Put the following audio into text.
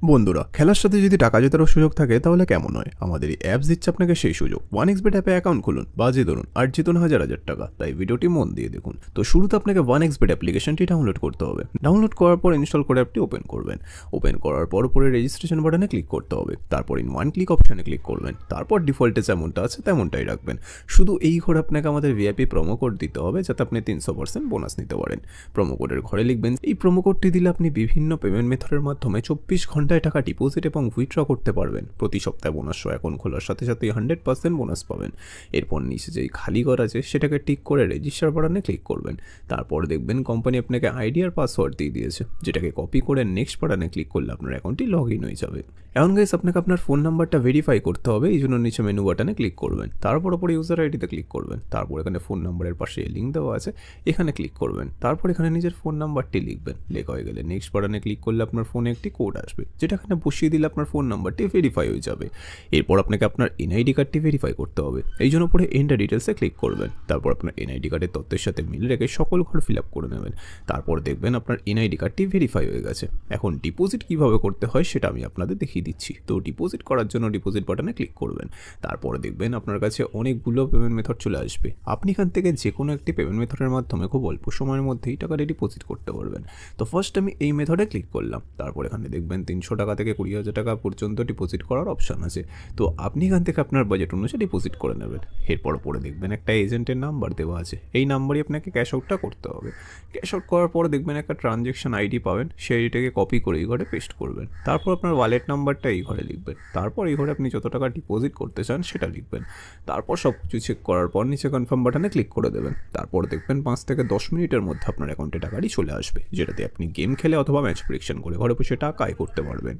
বন্ধুরা, খেলার সাথে যদি টাকা জেতারও সুযোগ থাকে তাহলে কেমন হয়? আমাদের এই অ্যাপস দিচ্ছে আপনাকে সেই সুযোগ। 1xBet অ্যাপে অ্যাকাউন্ট খুলুন, বাজি ধরুন আর জিতুন হাজার হাজার টাকা। তাই ভিডিওটি মন দিয়ে দেখুন। তো শুরুতে আপনাকে 1xBet অ্যাপ্লিকেশনটি ডাউনলোড করতে হবে। ডাউনলোড করার পর ইনস্টল করে অ্যাপটি ওপেন করবেন। ওপেন করার পর উপরে রেজিস্ট্রেশন বাটনে ক্লিক করতে হবে। তারপর ইন ওয়ান ক্লিক অপশানে ক্লিক করবেন। তারপর ডিফল্টে যেমনটা আছে তেমনটাই রাখবেন। শুধু এই ঘরে আপনাকে আমাদের ভিআইপি প্রোমো কোড দিতে হবে, যাতে আপনি 300% বোনাস নিতে পারেন। প্রোমো কোডের ঘরে লিখবেন, এই প্রোমো কোডটি দিলে আপনি বিভিন্ন পেমেন্ট মেথডের মাধ্যমে 24 ঘন্টায় টাকা ডিপোজিট এবং উইথড্র করতে পারবেন। প্রতি সপ্তাহে বোনাস অ্যাকাউন্ট খোলার সাথে সাথে 100% বোনাস পাবেন। এরপর নিচে যেই খালি ঘর আছে সেটাকে টিক করে রেজিস্টার বাটনে ক্লিক করবেন। তারপর দেখবেন কোম্পানি আপনাকে আইডি আর পাসওয়ার্ড দিয়ে দিয়েছে, যেটাকে কপি করে নেক্সট বাটনে ক্লিক করলে আপনার অ্যাকাউন্টটি লগ ইন হয়ে যাবে। এখন গাইস, আপনাকে আপনার ফোন নাম্বারটা ভেরিফাই করতে হবে, এই জন্য নিচে মেনু বাটনে ক্লিক করবেন। তারপর ওপরে ইউজার আইডিতে ক্লিক করবেন। তারপর এখানে ফোন নাম্বারের পাশে লিঙ্ক দেওয়া আছে, এখানে ক্লিক করবেন। তারপর এখানে নিজের ফোন নাম্বারটি লিখবেন। লেখা হয়ে গেলে নেক্সট বাটনে ক্লিক করলে আপনার ফোনে একটি কোড আসবে, যেটা এখানে বসিয়ে দিলে আপনার ফোন নাম্বারটি ভেরিফাই হয়ে যাবে। এরপর আপনাকে আপনার এনআইডি কার্ডটি ভেরিফাই করতে হবে, এই জন্য পরে এন্টার ডিটেলসে ক্লিক করবেন। তারপর আপনার এনআইডি কার্ডের তথ্যের সাথে মিল রেখে সকল ঘর ফিল আপ করে নেবেন। তারপর দেখবেন আপনার এনআইডি কার্ডটি ভেরিফাই হয়ে গেছে। এখন ডিপোজিট কীভাবে করতে হয় সেটা আমি আপনাদের দেখিয়ে দিচ্ছি। তো ডিপোজিট করার জন্য ডিপোজিট বাটনে ক্লিক করবেন। তারপরে দেখবেন আপনার কাছে অনেকগুলো পেমেন্ট মেথড চলে আসবে। আপনি এখান থেকে যে কোনো একটি পেমেন্ট মেথডের মাধ্যমে খুব অল্প সময়ের মধ্যেই টাকাটি ডিপোজিট করতে পারবেন। তো ফার্স্ট আমি এই মেথডে ক্লিক করলাম। তারপর এখানে দেখবেন 300 টাকা থেকে 20,000 টাকা পর্যন্ত ডিপোজিট করার অপশান আছে। তো আপনি এখান থেকে আপনার বাজেট অনুযায়ী ডিপোজিট করে নেবেন। এরপর পরে দেখবেন একটা এজেন্টের নাম্বার দেওয়া আছে, এই নাম্বারই আপনাকে ক্যাশ আউটটা করতে হবে। ক্যাশ আউট করার পর দেখবেন একটা ট্রানজ্যাকশন আইডি পাবেন, সেই আইডিটাকে কপি করে এই ঘরে পেস্ট করবেন। তারপর আপনার ওয়ালেট নাম্বারটা এই ঘরে লিখবেন। তারপর এই ঘরে আপনি যত টাকা ডিপোজিট করতে চান সেটা লিখবেন। তারপর সব কিছু চেক করার পর নিচে কনফার্ম বাটনে ক্লিক করে দেবেন। তারপর দেখবেন 5 থেকে 10 মিনিটের মধ্যে আপনার অ্যাকাউন্টে টাকাটি চলে আসবে, যেটাতে আপনি গেম খেলে অথবা ম্যাচ প্রেডিকশন করে ঘরে বসে টাকা আয় করতে পারবেন।